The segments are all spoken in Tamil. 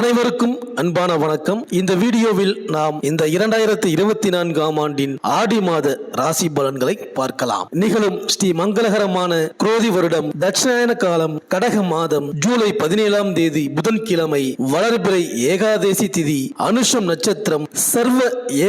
அனைவருக்கும் அன்பான வணக்கம். இந்த வீடியோவில் நாம் இந்த 2024ஆம் ஆண்டின் ஆடி மாத ராசி பலன்களை பார்க்கலாம். நிகழும் ஸ்ரீ மங்களகரமான குரோதி வருடம் தட்சிணாயன காலம் கடக மாதம் ஜூலை 17ஆம் தேதி புதன்கிழமை வளர்பிறை ஏகாதேசி திதி அனுஷம் நட்சத்திரம் சர்வ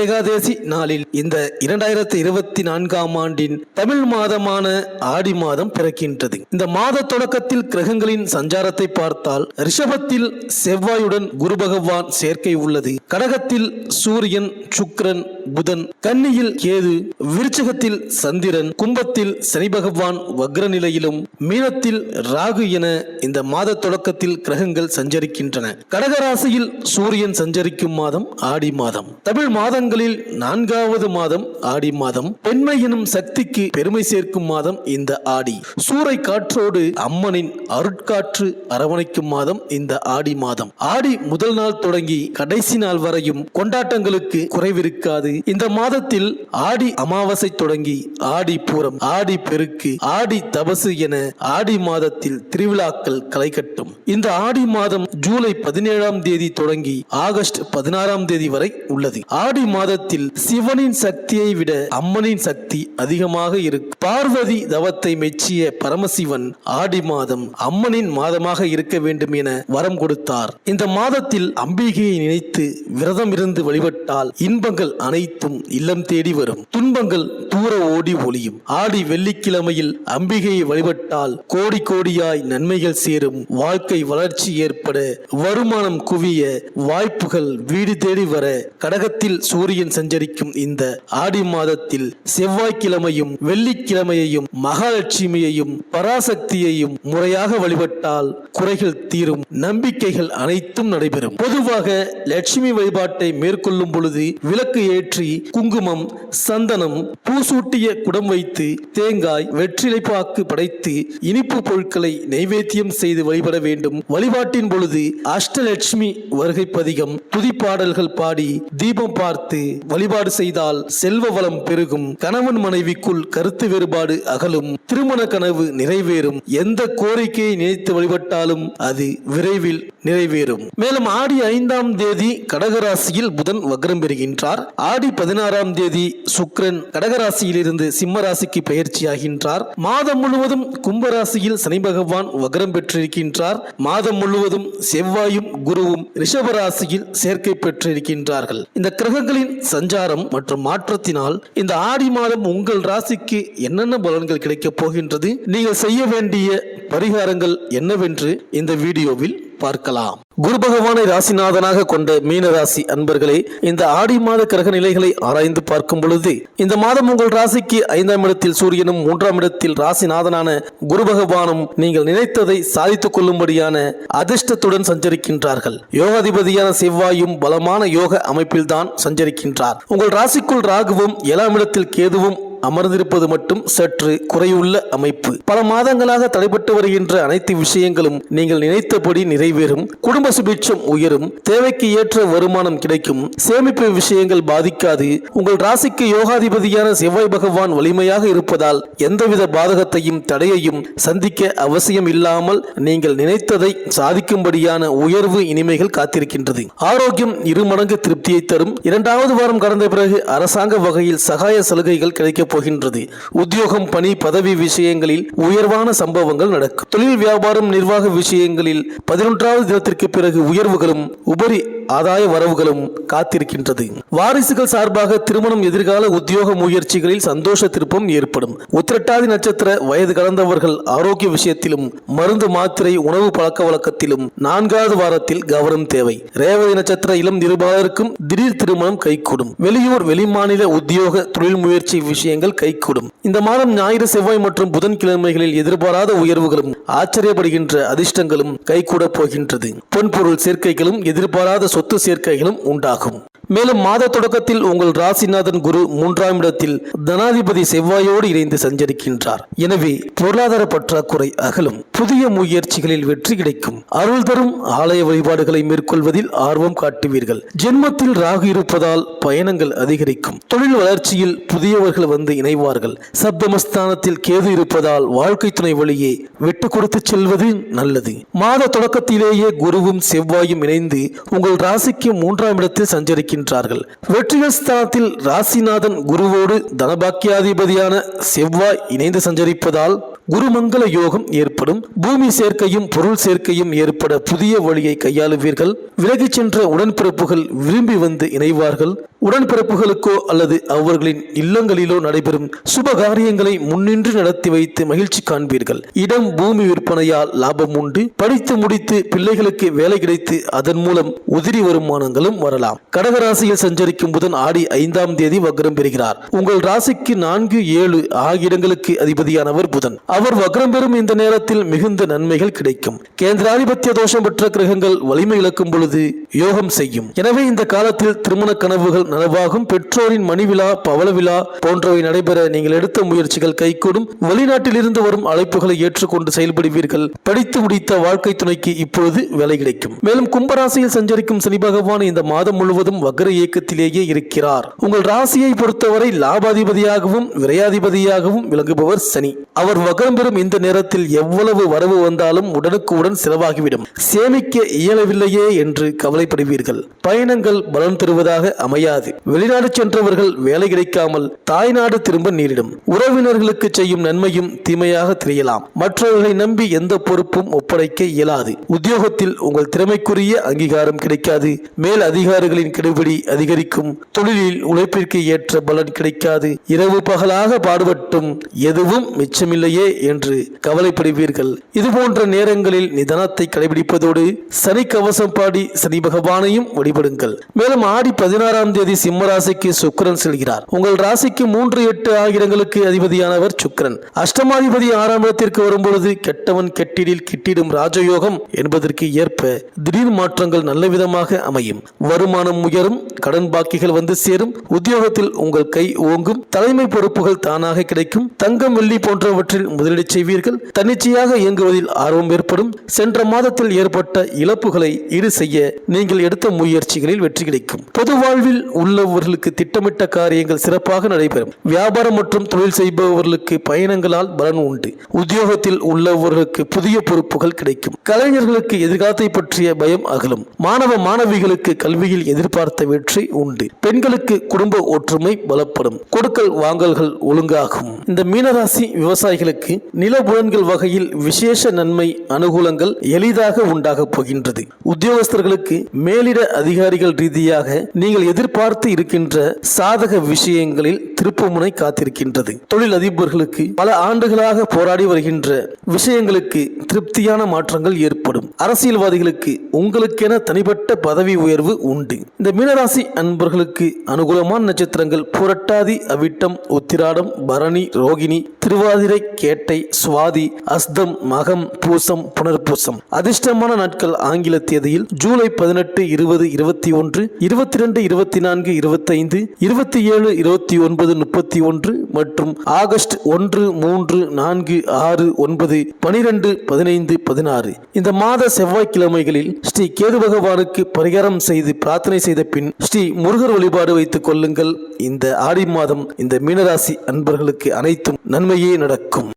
ஏகாதேசி நாளில் இந்த 2024ஆம் ஆண்டின் தமிழ் மாதமான ஆடி மாதம் பிறக்கின்றது. இந்த மாத தொடக்கத்தில் கிரகங்களின் சஞ்சாரத்தை பார்த்தால் ரிஷபத்தில் செவ்வாயுடன் குரு பகவான் சேர்க்கை உள்ளது. கடகத்தில் சூரியன், சுக்கிரன், புதன், கன்னியில் கேது, விருச்சிகத்தில் சந்திரன், கும்பத்தில் சனி பகவான் வக்ர நிலையிலும், மீனத்தில் ராகு என இந்த மாத தொடக்கத்தில் கிரகங்கள் சஞ்சரிக்கின்றன. கடகராசியில் சூரியன் சஞ்சரிக்கும் மாதம் ஆடி மாதம். தமிழ் மாதங்களில் 4வது மாதம் ஆடி மாதம். பெண்மை எனும் சக்திக்கு பெருமை சேர்க்கும் மாதம் இந்த ஆடி. சூறை காற்றோடு அம்மனின் அருட்காற்று அரவணைக்கும் மாதம் இந்த ஆடி மாதம். ஆடி முதல் நாள் தொடங்கி கடைசி நாள் வரையும் கொண்டாட்டங்களுக்கு குறைவிருக்காது. இந்த மாதத்தில் ஆடி அமாவாசை தொடங்கி ஆடி பூரம், ஆடி பெருக்கு, ஆடி தபசு என ஆடி மாதத்தில் திருவிழாக்கள் களை கட்டும். இந்த ஆடி மாதம் ஜூலை 17ஆம் தேதி தொடங்கி ஆகஸ்ட் 16ஆம் தேதி வரை உள்ளது. ஆடி மாதத்தில் சிவனின் சக்தியை விட அம்மனின் சக்தி அதிகமாக இருக்கும். பார்வதி தவத்தை மெச்சிய பரமசிவன் ஆடி மாதம் அம்மனின் மாதமாக இருக்க வேண்டும் என வரம் கொடுத்தார். இந்த மாதத்தில் அம்பிகையை நினைத்து விரதம் இருந்து வழிபட்டால் இன்பங்கள் அனைத்தும் இல்லம் தேடி வரும், துன்பங்கள் தூர ஓடி ஒளியும். ஆடி வெள்ளிக்கிழமையில் அம்பிகையை வழிபட்டால் கோடி கோடியாய் நன்மைகள் சேரும், வாழ்க்கை வளர்ச்சி ஏற்பட, வருமானம் குவிய, வாய்ப்புகள் வீடு தேடி வர. கடகத்தில் சூரியன் சஞ்சரிக்கும் இந்த ஆடி மாதத்தில் செவ்வாய்க்கிழமையும் வெள்ளிக்கிழமையையும் மகாலட்சுமியையும் பராசக்தியையும் முறையாக வழிபட்டால் குறைகள் தீரும், நம்பிக்கைகள் அனைத்தும் நடைபெறும். பொதுவாக லட்சுமி வழிபாட்டை மேற்கொள்ளும் பொழுது விளக்கு ஏற்றி குங்குமம், சந்தனம், பூசூட்டிய குடம் வைத்து தேங்காய், வெற்றிலைப்பாக்கு படைத்து இனிப்பு பொருட்களை நைவேத்தியம் செய்து வழிபட வேண்டும். வழிபாட்டின் பொழுது அஷ்டலட்சுமி வருகை பதிகம், துதிப்பாடல்கள் பாடி தீபம் பார்த்து வழிபாடு செய்தால் செல்வ வளம் பெருகும், கணவன் மனைவிக்குள் கருத்து வேறுபாடு அகலும், திருமண கனவு நிறைவேறும், எந்த கோரிக்கையை நினைத்து வழிபட்டாலும் அது விரைவில் நிறைவேறும். மேலும் ஆடி 5ஆம் தேதி கடகராசியில் புதன் வக்ரம் பெறுகின்றார். ஆடி 16ஆம் தேதி சுக்கிரன் கடகராசியில் இருந்து சிம்ம ராசிக்கு பெயர்ச்சியாகின்றார். மாதம் முழுவதும் கும்பராசியில் சனி பகவான் வக்ரம் பெற்றிருக்கின்றார். மாதம் முழுவதும் செவ்வாயும் குருவும் ரிஷபராசியில் சேர்க்கை பெற்றிருக்கின்றார்கள். இந்த கிரகங்களின் சஞ்சாரம் மற்றும் மாற்றத்தினால் இந்த ஆடி மாதம் உங்கள் ராசிக்கு என்னென்ன பலன்கள் கிடைக்கப் போகின்றது, நீங்கள் செய்ய வேண்டிய பரிகாரங்கள் என்னவென்று இந்த வீடியோவில் பார்க்கலாம். குரு பகவானை ராசிநாதனாக கொண்ட மீன ராசி அன்பர்களே, இந்த ஆடி மாத கிரக நிலைகளை ஆராய்ந்து பார்க்கும் பொழுது இந்த மாதம் உங்கள் ராசிக்கு 5ஆம் இடத்தில் சூரியனும் 3ஆம் இடத்தில் ராசிநாதனான குரு பகவானும் நீங்கள் நினைத்ததை சாதித்துக் கொள்ளும்படியான அதிர்ஷ்டத்துடன் சஞ்சரிக்கின்றார்கள். யோகாதிபதியான செவ்வாயும் பலமான யோக அமைப்பில்தான் சஞ்சரிக்கின்றார். உங்கள் ராசிக்குள் ராகுவும் 7ஆம் இடத்தில் கேதுவும் அமர்ந்திருப்பது மட்டும் சற்று குறையுள்ள அமைப்பு. பல மாதங்களாக தடைபட்டு வருகின்ற அனைத்து விஷயங்களும் நீங்கள் நினைத்தபடி நிறைவேறும். குடும்ப சுபிட்சம் உயரும், தேவைக்கு ஏற்ற வருமானம் கிடைக்கும், சேமிப்பு விஷயங்கள் பாதிக்காது. உங்கள் ராசிக்கு யோகாதிபதியான செவ்வாய் பகவான் வலிமையாக இருப்பதால் எந்தவித பாதகத்தையும் தடையையும் சந்திக்க அவசியம் இல்லாமல் நீங்கள் நினைத்ததை சாதிக்கும்படியான உயர்வு இனிமைகள் காத்திருக்கின்றது. ஆரோக்கியம் 2 மடங்கு திருப்தியை தரும். 2வது வாரம் கடந்த பிறகு அரசாங்க வகையில் சகாய சலுகைகள் கிடைக்க போகின்றது. உத்தியோகம், பணி, பதவி விஷயங்களில் உயர்வான சம்பவங்கள் நடக்கும். தொழில், வியாபாரம், நிர்வாக விஷயங்களில் 11வது தினத்திற்கு பிறகு உயர்வுகளும் உபரி ஆதாய வரவுகளும் காத்திருக்கின்றது. வாரிசுகள் சார்பாக திருமணம், எதிர்கால உத்தியோக முயற்சிகளில் சந்தோஷ திருப்பம் ஏற்படும். உத்திரட்டாதி நட்சத்திர வயது கடந்தவர்கள் ஆரோக்கிய விஷயத்திலும் மருந்து மாத்திரை உணவு பழக்க வழக்கத்திலும் 4வது வாரத்தில் கவனம் தேவை. ரேவதி நட்சத்திர இளம் நிருபாளருக்கும் திடீர் திருமணம் கைகூடும். வெளியூர், வெளிமாநில உத்தியோக தொழில் முயற்சி விஷயங்கள் கைகூடும். இந்த மாதம் ஞாயிறு, செவ்வாய் மற்றும் புதன்கிழமைகளில் எதிர்பாராத உயர்வுகளும் ஆச்சரியப்படுகின்ற அதிர்ஷ்டங்களும் கைகூட போகின்றது. பொன்பொருள் சேர்க்கைகளும் எதிர்பாராத சொத்து சேர்க்கைகளும் உண்டாகும். மேலும் மாத தொடக்கத்தில் உங்கள் ராசிநாதன் குரு 3ஆம் இடத்தில் தனாதிபதி செவ்வாயோடு இணைந்து சஞ்சரிக்கின்றார். எனவே பொருளாதார பற்றாக்குறை அகலும். புதிய முயற்சிகளில் வெற்றி கிடைக்கும். அருள் தரும் ஆலய வழிபாடுகளை மேற்கொள்வதில் ஆர்வம் காட்டுவீர்கள். ஜென்மத்தில் ராகு இருப்பதால் பயணங்கள் அதிகரிக்கும். தொழில் வளர்ச்சியில் புதியவர்கள் வந்து இணைவார்கள். சப்தமஸ்தானத்தில் கேது இருப்பதால் வாழ்க்கை துணை வழியே விட்டு கொடுத்து செல்வது நல்லது. மாத தொடக்கத்திலேயே குருவும் செவ்வாயும் இணைந்து உங்கள் ராசிக்கு 3ஆம் இடத்தில் சஞ்சரிக்கின்றார்கள். வெற்றிகள் ஸ்தானத்தில் ராசிநாதன் குருவோடு தனபாக்கியாதிபதியான செவ்வாய் இணைந்து சஞ்சரிப்பதால் குருமங்கள யோகம் ஏற்படும். பூமி சேர்க்கையும் பொருள் சேர்க்கையும் ஏற்பட புதிய வழியை கையாளுவீர்கள். விலகிச் சென்ற உடன்பிறப்புகள் விரும்பி வந்து இணைவார்கள். உடன்பிறப்புகளுக்கோ அல்லது அவர்களின் இல்லங்களிலோ நடைபெறும் சுப காரியங்களை முன்னின்று நடத்தி வைத்து மகிழ்ச்சி காண்பீர்கள். இடம் பூமி விற்பனையால் லாபம் உண்டு. படித்து முடித்து பிள்ளைகளுக்கு வேலை கிடைத்து அதன் மூலம் உதிரி வருமானங்களும் வரலாம். கடகராசியில் சஞ்சரிக்கும் புதன் ஆடி 5ஆம் தேதி வக்ரம் பெறுகிறார். உங்கள் ராசிக்கு 4, 7 ஆகிய இடங்களுக்கு அதிபதியானவர் புதன். அவர் வக்ரம் பெறும் இந்த நேரத்தில் மிகுந்த நன்மைகள் கிடைக்கும். கேந்திராதிபத்திய தோஷம் பெற்ற கிரகங்கள் வலிமை இழக்கும் பொழுது யோகம் செய்யும். எனவே இந்த காலத்தில் திருமண கனவுகள் நனவாகும். பெற்றோரின் மணி விழா, பவள விழா போன்றவை நடைபெற நீங்கள் எடுத்த முயற்சிகள் கைகூடும். வெளிநாட்டில் இருந்து வரும் அழைப்புகளை ஏற்றுக்கொண்டு செயல்படுவீர்கள். படித்து முடித்த வாழ்க்கை துணைக்கு இப்பொழுது வேலை கிடைக்கும். மேலும் கும்பராசியில் சஞ்சரிக்கும் சனி பகவான் இந்த மாதம் முழுவதும் வக்ர இயக்கத்திலேயே இருக்கிறார். உங்கள் ராசியை பொறுத்தவரை லாபாதிபதியாகவும் விரையாதிபதியாகவும் விளங்குபவர் சனி. அவர் வக்ரம் பெறும் இந்த நேரத்தில் எவ்வளவு வரவு வந்தாலும் உடனுக்குடன் செலவாகிவிடும். சேமிக்க இயலவில்லையே என்று கவலைப்படுவீர்கள். பயணங்கள் பலன் தருவதாக அமையாது. வெளிநாடு சென்றவர்கள் வேலை கிடைக்காமல் தாய்நாடு திரும்ப நேரிடும். உறவினர்களுக்கு செய்யும் நன்மையும் தீமையாக தெரியலாம். மற்றவர்களை நம்பி எந்த பொறுப்பும் ஒப்படைக்க இயலாது. உத்தியோகத்தில் உங்கள் திறமைக்குரிய அங்கீகாரம் கிடைக்காது. மேல் அதிகாரிகளின் கெடுபிடி அதிகரிக்கும். தொழிலில் உழைப்பிற்கு ஏற்ற பலன் கிடைக்காது. இரவு பகலாக பாடுபட்டும் எதுவும் மிச்சமில்லையே என்று கவலைப்படுவீர்கள். இதுபோன்ற நேரங்களில் நிதானத்தை கடைபிடிப்பதோடு சனி கவசம் பாடி சனி பகவானையும் வழிபடுங்கள். மேலும் ஆடி 16ஆம் தேதி சிம்ம ராசிக்கு சுக்கிரன் செல்கிறார். உங்கள் ராசிக்கு 3, 8 ஆகிய இடங்களுக்கு அதிபதியானவர் சுக்கிரன். அஷ்டமாதிபதி 6ஆம் இடத்திற்கு வரும்பொழுது கெட்டவன் கெட்டிடில் கிட்டிடும் ராஜயோகம் என்பதற்கு ஏற்ப திடீர் மாற்றங்கள் நல்ல விதமாக அமையும். வருமானம் உயரும். கடன் பாக்கிகள் வந்து சேரும். உத்தியோகத்தில் உங்கள் கை ஓங்கும். தலைமை பொறுப்புகள் தானாக கிடைக்கும். தங்கம் வெள்ளி போன்றவற்றில் முதலீடு செய்வீர்கள். தன்னிச்சையாக இயங்குவதில் ஆர்வம் ஏற்படும். சென்ற மாதத்தில் ஏற்பட்ட இழப்புகளை ஈடு செய்ய நீங்கள் எடுத்த முயற்சிகளில் வெற்றி கிடைக்கும். பொது வாழ்வில் உள்ளவர்களுக்கு திட்டமிட்ட காரியங்கள் சிறப்பாக நடைபெறும். வியாபாரம் மற்றும் தொழில் செய்பவர்களுக்கு பயணங்களால் பலன் உண்டு. உத்தியோகத்தில் உள்ளவர்களுக்கு புதிய பொறுப்புகள் கிடைக்கும். கலைஞர்களுக்கு எதிர்காலத்தை பற்றிய பயம் அகலும். மாணவ மாணவிகளுக்கு கல்வியில் எதிர்பார்த்த வெற்றி உண்டு. பெண்களுக்கு குடும்ப ஒற்றுமை பலப்படும். கொடுக்கல் வாங்கல்கள் ஒழுங்காகும். இந்த மீனராசி விவசாயிகளுக்கு நிலபுலன்கள் வகையில் விசேஷ நன்மை அனுகூலங்கள் எளிதாக உண்டாக போகின்றது. உத்தியோகஸ்தர்களுக்கு மேலிட அதிகாரிகள் ரீதியாக நீங்கள் எதிர்பார்த்து இருக்கின்ற சாதக விஷயங்களில் திருப்புமுனை காத்திருக்கின்றது. தொழில் அதிபர்களுக்கு பல ஆண்டுகளாக போராடி வருகின்ற விஷயங்களுக்கு திருப்தியான மாற்றங்கள் ஏற்படும். அரசியல்வாதிகளுக்கு உங்களுக்கென தனிப்பட்ட பதவி உயர்வு உண்டு. இந்த மீனராசி அன்பர்களுக்கு அனுகூலமான நட்சத்திரங்கள் புரட்டாதி, அவிட்டம், உத்திராடம், பரணி, ரோகிணி, திருவாதிரை, கேட்டை, சுவாதி, அஸ்தம், மகம், பூசம், புனர்பூசம். அதிர்ஷ்டமான நாட்கள் ஆங்கில தேதியில் ஜூலை 18, 20, 21, 22, 24, 25, 27, 29, 31 மற்றும் ஆகஸ்ட் 1, 3, 4, 6, 9, 12, 15, 16 இந்த மாத செவ்வாய்க்கிழமைகளில் ஸ்ரீ கேது பகவானுக்கு பரிகாரம் செய்து பிரார்த்தனை செய்த பின் ஸ்ரீ முருகர் வழிபாடு வைத்துக் கொள்ளுங்கள். இந்த ஆடி மாதம் இந்த மீனராசி அன்பர்களுக்கு அனைத்தும் நன்மையே நடக்கும்.